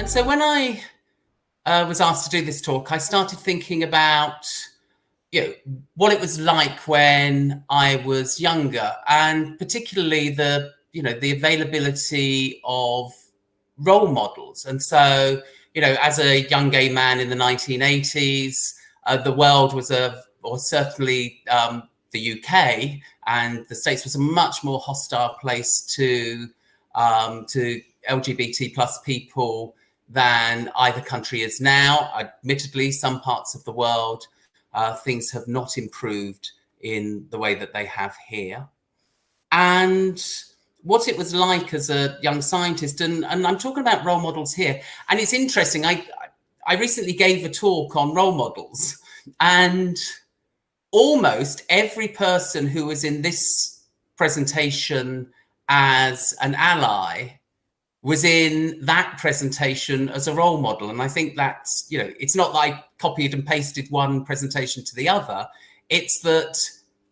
So when I was asked to do this talk, I started thinking about what it was like when I was younger, and particularly the availability of role models. And so, as a young gay man in the 1980s, the world was or certainly the UK and the States was a much more hostile place to LGBT plus people than either country is now. Admittedly, some parts of the world, things have not improved in the way that they have here. And what it was like as a young scientist, and I'm talking about role models here, and it's interesting, I recently gave a talk on role models, and almost every person who was in this presentation as an ally was in that presentation as a role model. And I think that's, it's not like I copied and pasted one presentation to the other. It's that,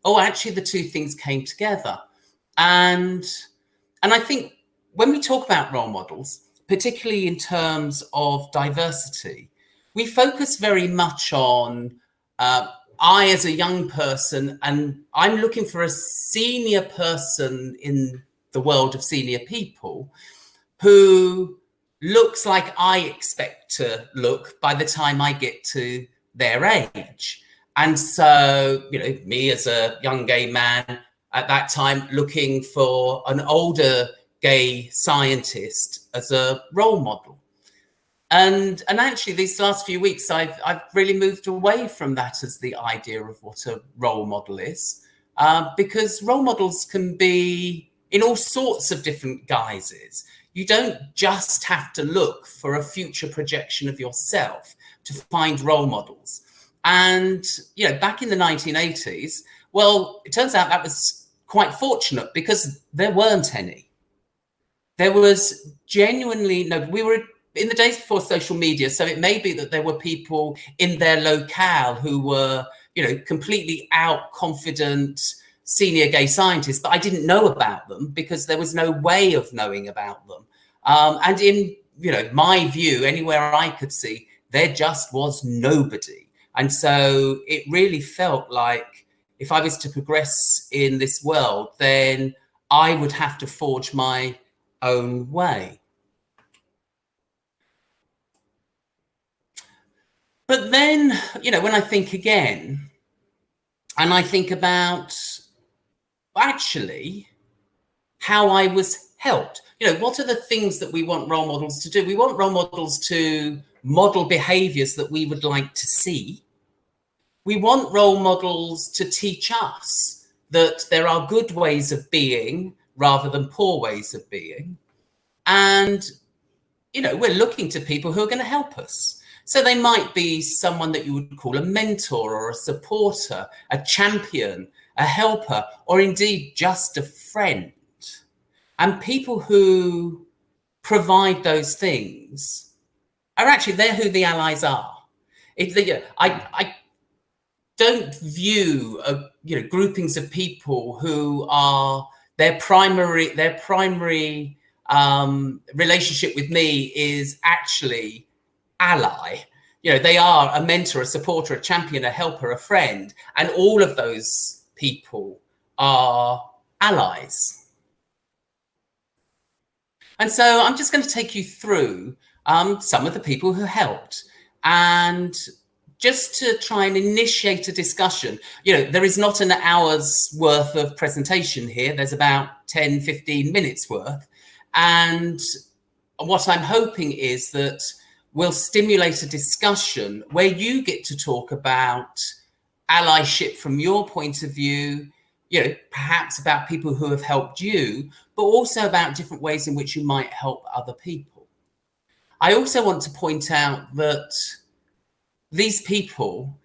actually the two things came together. And I think when we talk about role models, particularly in terms of diversity, we focus very much on I as a young person, and I'm looking for a senior person in the world of senior people who looks like I expect to look by the time I get to their age. And so, me as a young gay man at that time looking for an older gay scientist as a role model. And actually these last few weeks, I've really moved away from that as the idea of what a role model is, because role models can be in all sorts of different guises. You don't just have to look for a future projection of yourself to find role models. And, back in the 1980s, well, it turns out that was quite fortunate because there weren't any. There was genuinely we were in the days before social media, so it may be that there were people in their locale who were, completely out-confident senior gay scientists, but I didn't know about them because there was no way of knowing about them. And in, my view, anywhere I could see, there just was nobody. And so it really felt like if I was to progress in this world, then I would have to forge my own way. But then, when I think again, and I think about actually how I was helped, what are the things that we want role models to do? We want role models to model behaviors that we would like to see. We want role models to teach us that there are good ways of being rather than poor ways of being. And, we're looking to people who are going to help us. So they might be someone that you would call a mentor or a supporter, a champion, a helper, or indeed just a friend. And people who provide those things are actually, they're who the allies are. I don't view groupings of people who are their primary relationship with me is actually ally. They are a mentor, a supporter, a champion, a helper, a friend, and all of those people are allies. And so I'm just going to take you through some of the people who helped, and just to try and initiate a discussion. There is not an hour's worth of presentation here. There's about 10, 15 minutes worth. And what I'm hoping is that we'll stimulate a discussion where you get to talk about allyship from your point of view, perhaps about people who have helped you, but also about different ways in which you might help other people. I also want to point out that these people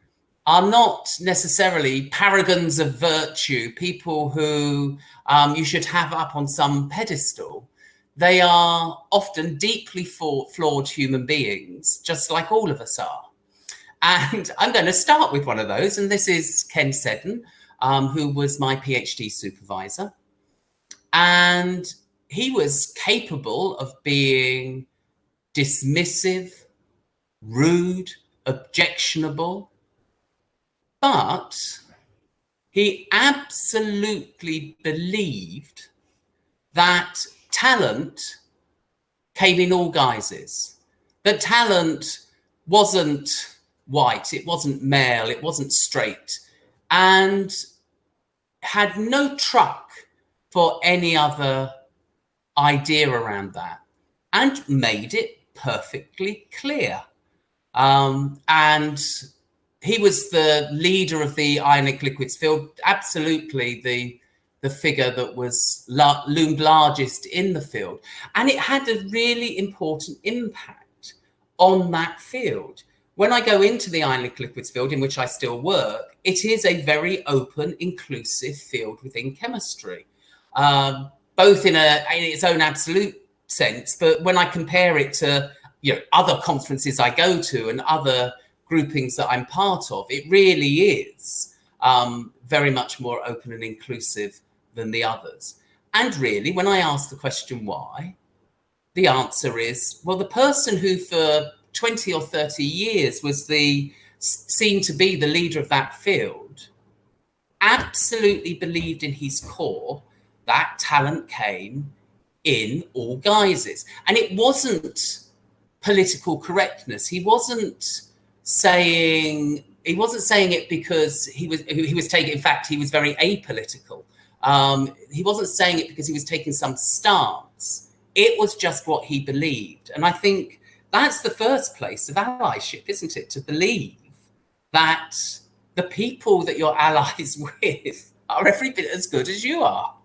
are not necessarily paragons of virtue, people who you should have up on some pedestal. They are often deeply flawed human beings, just like all of us are. And I'm going to start with one of those, and this is Ken Seddon, who was my PhD supervisor. And he was capable of being dismissive, rude, objectionable, but he absolutely believed that talent came in all guises, that talent wasn't white, it wasn't male, it wasn't straight, and had no truck for any other idea around that, and made it perfectly clear. And he was the leader of the ionic liquids field, absolutely the figure that was loomed largest in the field. And it had a really important impact on that field. When I go into the ionic liquids field, in which I still work, it is a very open, inclusive field within chemistry, both in its own absolute sense, but when I compare it to other conferences I go to and other groupings that I'm part of, it really is very much more open and inclusive than the others. And really, when I ask the question why, the answer is, well, the person who for 20 or 30 years was seen to be the leader of that field absolutely believed in his core that talent came in all guises. And it wasn't political correctness. He wasn't saying it because he was taking, in fact, he was very apolitical. He wasn't saying it because he was taking some stance. It was just what he believed. And I think that's the first place of allyship, isn't it? To believe that the people that you're allies with are every bit as good as you are.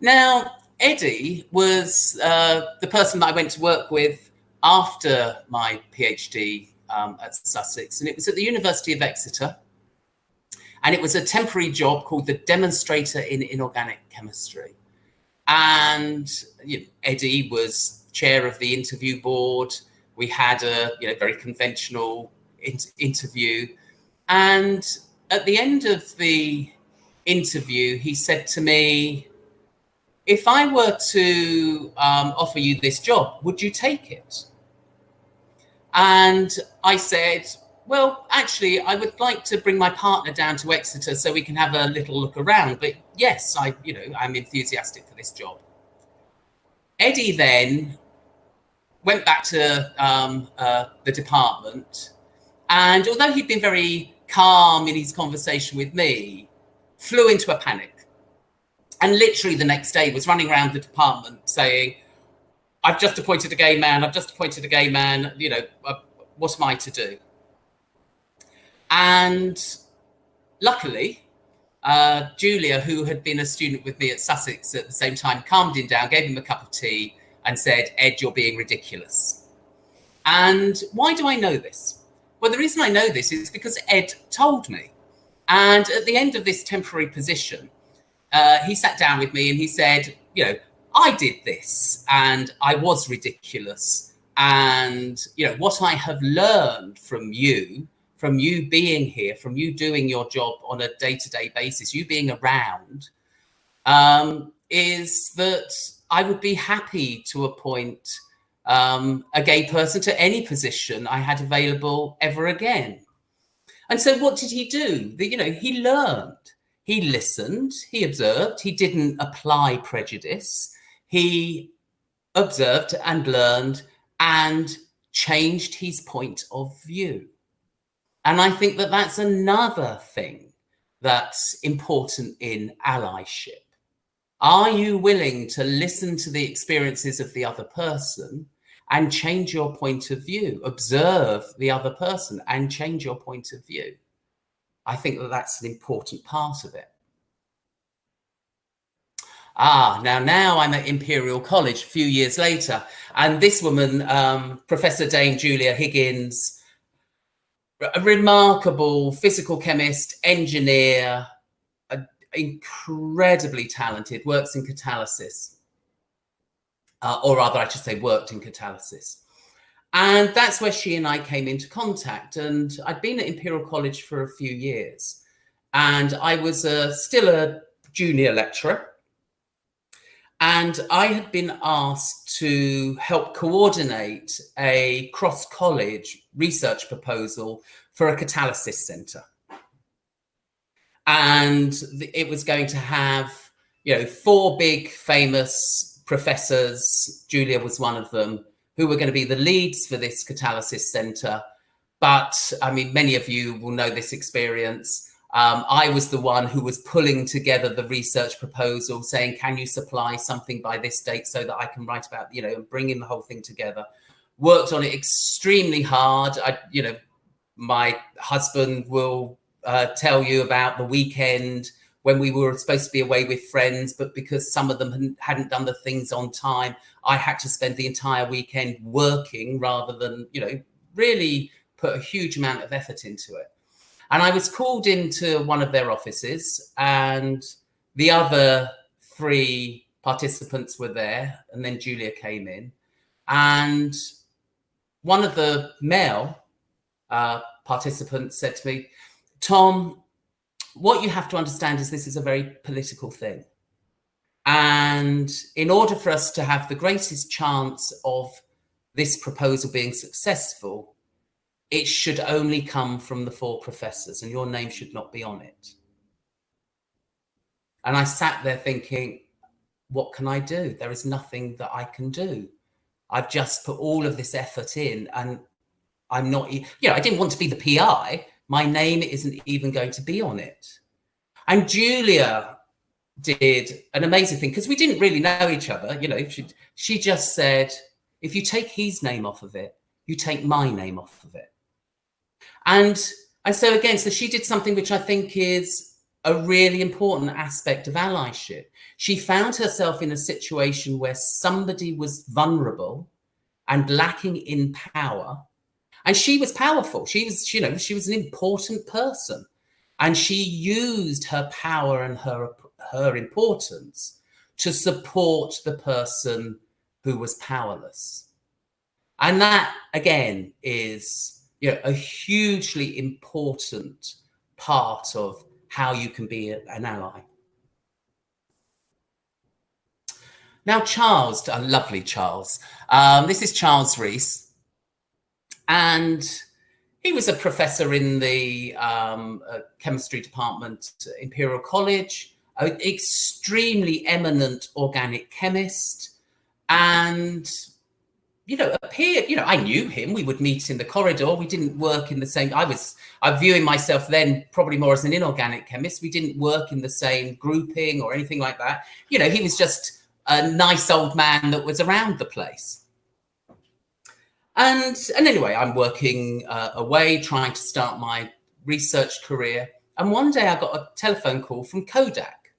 Now, Eddie was the person that I went to work with after my PhD at Sussex, and it was at the University of Exeter. And it was a temporary job called the Demonstrator in Inorganic Chemistry. And Eddie was chair of the interview board. We had a very conventional interview. And at the end of the interview, he said to me, if I were to offer you this job, would you take it? And I said, well, actually, I would like to bring my partner down to Exeter so we can have a little look around. But yes, I'm enthusiastic for this job. Eddie then went back to the department. And although he'd been very calm in his conversation with me, flew into a panic. And literally the next day was running around the department saying, I've just appointed a gay man. I've just appointed a gay man. What am I to do? And luckily, Julia, who had been a student with me at Sussex at the same time, calmed him down, gave him a cup of tea and said, Ed, you're being ridiculous. And why do I know this? Well, the reason I know this is because Ed told me. And at the end of this temporary position, he sat down with me and he said, I did this and I was ridiculous. And, what I have learned from you being here, from you doing your job on a day-to-day basis, you being around, is that I would be happy to appoint a gay person to any position I had available ever again. And so what did he do? He learned. He listened, he observed, he didn't apply prejudice. He observed and learned and changed his point of view. And I think that that's another thing that's important in allyship. Are you willing to listen to the experiences of the other person and change your point of view? Observe the other person and change your point of view. I think that that's an important part of it. Now I'm at Imperial College a few years later, and this woman, Professor Dame Julia Higgins, a remarkable physical chemist, engineer, incredibly talented, works in catalysis, or rather I should say worked in catalysis. And that's where she and I came into contact. And I'd been at Imperial College for a few years, and I was still a junior lecturer. And I had been asked to help coordinate a cross-college research proposal for a catalysis centre. And it was going to have, 4 big famous professors, Julia was one of them, who were going to be the leads for this catalysis centre. But I mean, many of you will know this experience. I was the one who was pulling together the research proposal, saying, can you supply something by this date so that I can write about, and bringing the whole thing together. Worked on it extremely hard. My husband will tell you about the weekend when we were supposed to be away with friends, but because some of them hadn't done the things on time, I had to spend the entire weekend working rather than, really put a huge amount of effort into it. And I was called into one of their offices, and the other 3 participants were there, and then Julia came in. And one of the male participants said to me, Tom, what you have to understand is this is a very political thing. And in order for us to have the greatest chance of this proposal being successful, it should only come from the 4 professors, and your name should not be on it. And I sat there thinking, what can I do? There is nothing that I can do. I've just put all of this effort in, and I'm not, I didn't want to be the PI. My name isn't even going to be on it. And Julia did an amazing thing, because we didn't really know each other. She just said, if you take his name off of it, you take my name off of it. And so again, so she did something which I think is a really important aspect of allyship. She found herself in a situation where somebody was vulnerable and lacking in power, and she was powerful. She was an important person, and she used her power and her importance to support the person who was powerless. And that, again, is a hugely important part of how you can be an ally. Now, Charles, lovely Charles. This is Charles Rees, and he was a professor in the chemistry department at Imperial College, an extremely eminent organic chemist, and appeared, I knew him. We would meet in the corridor. We didn't work in the same, I'm viewing myself then probably more as an inorganic chemist. We didn't work in the same grouping or anything like that. He was just a nice old man that was around the place. And anyway, I'm working away, trying to start my research career. And one day I got a telephone call from Kodak.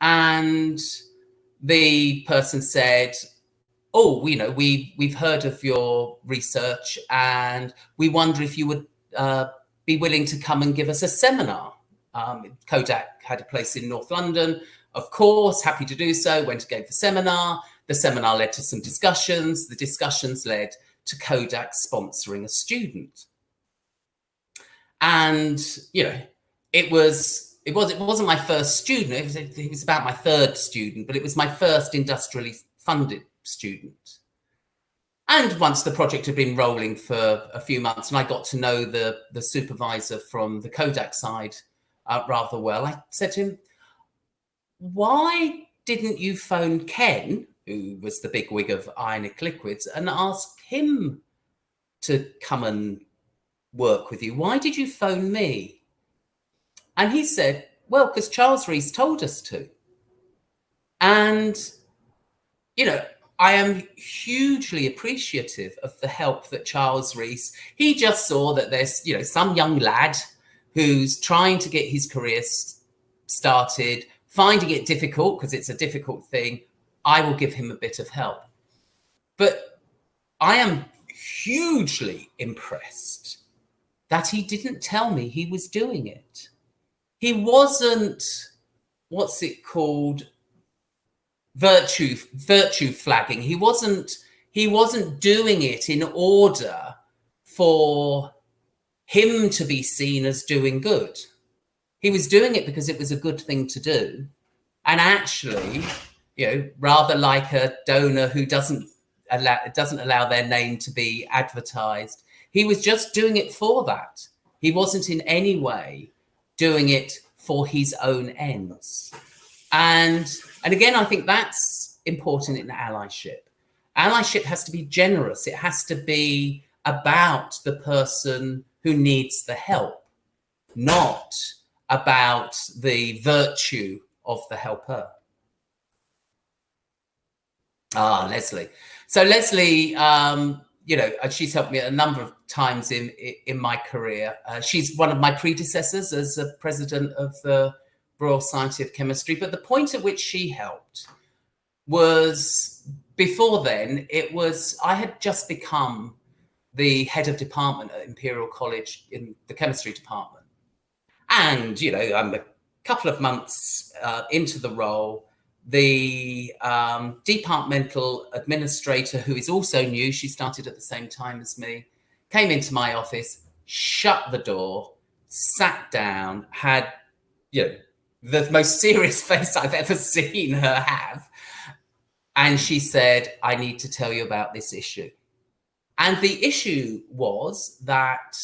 And the person said, oh, we've heard of your research, and we wonder if you would be willing to come and give us a seminar. Kodak had a place in North London. Of course, happy to do so. Went and gave the seminar. The seminar led to some discussions. The discussions led to Kodak sponsoring a student. And, it wasn't my first student. It was about my 3rd student, but it was my first industrially funded student. And once the project had been rolling for a few months, and I got to know the supervisor from the Kodak side rather well, I said to him, why didn't you phone Ken, who was the big wig of Ionic Liquids, and ask him to come and work with you? Why did you phone me? And he said, well, because Charles Rees told us to. And, I am hugely appreciative of the help that Charles Rees, he just saw that there's, some young lad who's trying to get his career started, finding it difficult because it's a difficult thing. I will give him a bit of help. But I am hugely impressed that he didn't tell me he was doing it. He wasn't, what's it called? Virtue flagging. He wasn't doing it in order for him to be seen as doing good. He was doing it because it was a good thing to do. And actually, rather like a donor who doesn't allow their name to be advertised. He was just doing it for that. He wasn't in any way doing it for his own ends. And again, I think that's important in allyship. Allyship has to be generous. It has to be about the person who needs the help, not about the virtue of the helper. Leslie. So Leslie, she's helped me a number of times in my career. She's one of my predecessors as a president of the Royal Society of Chemistry. But the point at which she helped was, before then, I had just become the head of department at Imperial College in the chemistry department. And, I'm a couple of months into the role. The departmental administrator, who is also new, she started at the same time as me, came into my office, shut the door, sat down, had, the most serious face I've ever seen her have. And she said, I need to tell you about this issue. And the issue was that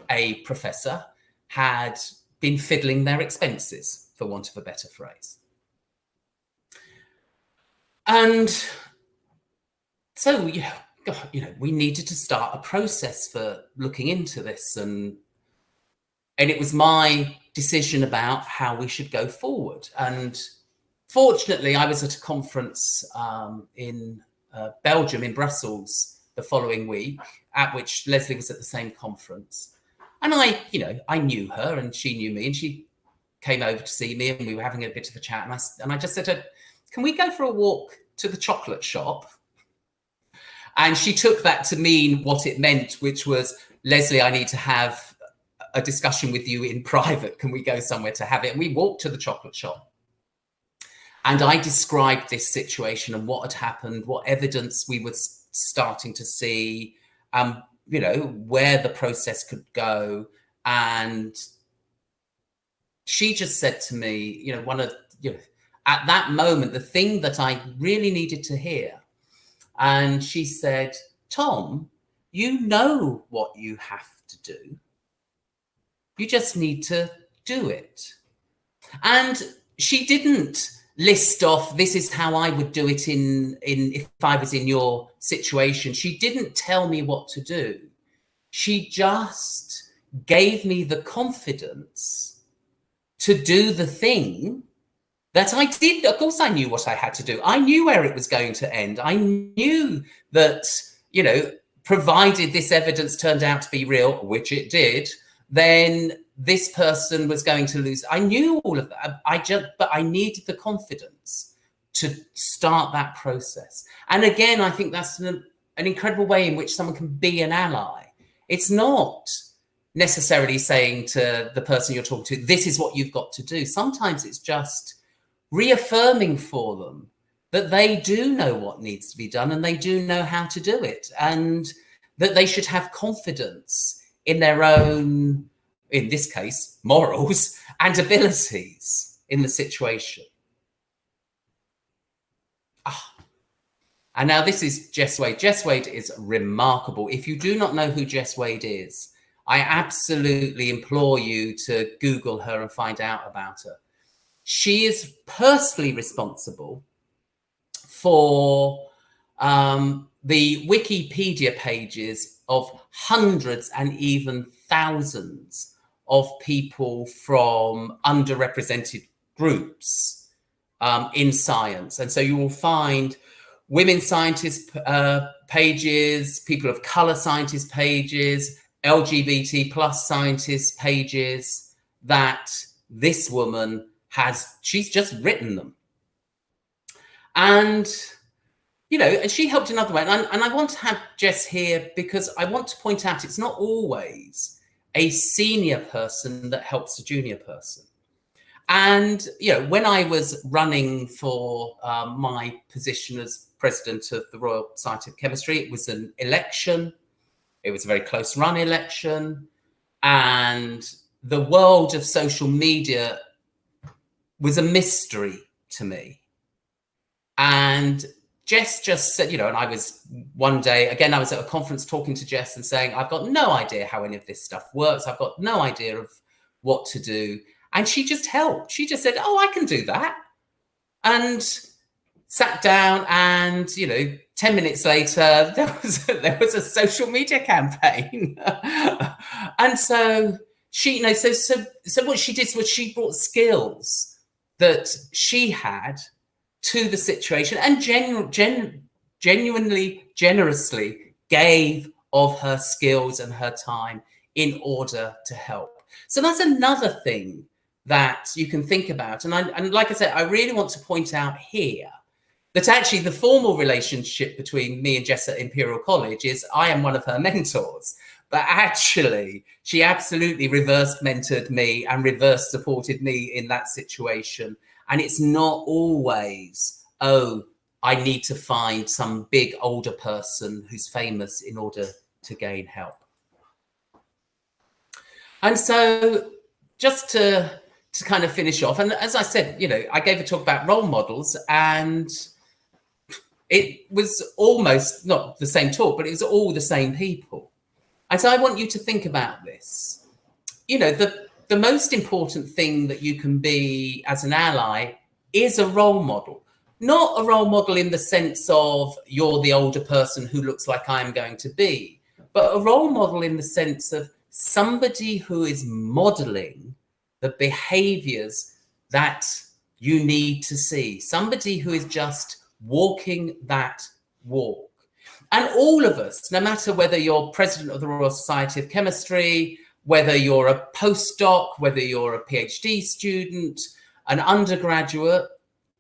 a professor had been fiddling their expenses, for want of a better phrase. And so, we needed to start a process for looking into this. And it was my decision about how we should go forward. And fortunately, I was at a conference in Belgium, in Brussels, the following week, at which Leslie was at the same conference. And I knew her and she knew me, and she came over to see me, and we were having a bit of a chat. And I just said to her, can we go for a walk to the chocolate shop? And she took that to mean what it meant, which was, Leslie, I need to have a discussion with you in private. Can we go somewhere to have it? And we walked to the chocolate shop. And I described this situation and what had happened, what evidence we were starting to see, where the process could go. And she just said to me, at that moment, the thing that I really needed to hear. And she said, Tom, you know what you have to do. You just need to do it. And she didn't list off, this is how I would do it if I was in your situation. She didn't tell me what to do. She just gave me the confidence to do the thing that I did. Of course, I knew what I had to do. I knew where it was going to end. I knew that, provided this evidence turned out to be real, which it did, then this person was going to lose. I knew all of that. But I needed the confidence to start that process. And again, I think that's an incredible way in which someone can be an ally. It's not necessarily saying to the person you're talking to, this is what you've got to do. Sometimes it's just reaffirming for them that they do know what needs to be done and they do know how to do it, and that they should have confidence in their own, in this case, morals and abilities in the situation. And now this is Jess Wade. Jess Wade is remarkable. If you do not know who Jess Wade is, I absolutely implore you to Google her and find out about her. She is personally responsible for the Wikipedia pages of hundreds and even thousands of people from underrepresented groups in science. And so you will find women scientists pages, people of color scientists pages, LGBT plus scientists pages that this woman she's just written them. And, and she helped in other ways. And I want to have Jess here because I want to point out it's not always a senior person that helps a junior person. And, when I was running for my position as president of the Royal Society of Chemistry, it was an election. It was a very close run election. And the world of social media was a mystery to me. And Jess just said, and I was one day, again, I was at a conference talking to Jess and saying, I've got no idea how any of this stuff works. I've got no idea of what to do. And she just helped. She just said, oh, I can do that. And sat down and, 10 minutes later, there was a social media campaign. And so she, so what she did was she brought skills that she had to the situation and genuinely, generously gave of her skills and her time in order to help. So that's another thing that you can think about. And like I said, I really want to point out here that actually the formal relationship between me and Jess at Imperial College is I am one of her mentors. But actually, she absolutely reverse mentored me and reverse supported me in that situation. And it's not always, oh, I need to find some big older person who's famous in order to gain help. And so just to kind of finish off, and as I said, I gave a talk about role models, and it was almost not the same talk, but it was all the same people. And so I want you to think about this. The most important thing that you can be as an ally is a role model. Not a role model in the sense of you're the older person who looks like I'm going to be, but a role model in the sense of somebody who is modeling the behaviors that you need to see. Somebody who is just walking that walk. And all of us, no matter whether you're president of the Royal Society of Chemistry, whether you're a postdoc, whether you're a PhD student, an undergraduate,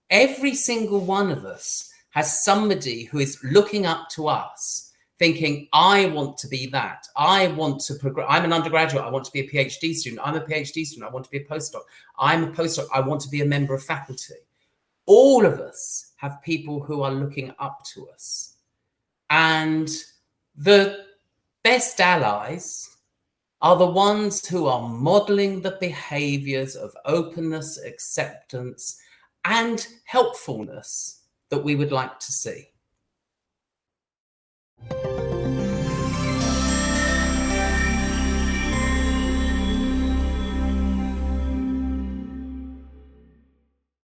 every single one of us has somebody who is looking up to us, thinking, I want to be that. I want to progress. I'm an undergraduate. I want to be a PhD student. I'm a PhD student. I want to be a postdoc. I'm a postdoc. I want to be a member of faculty. All of us have people who are looking up to us. And the best allies are the ones who are modeling the behaviors of openness, acceptance, and helpfulness that we would like to see.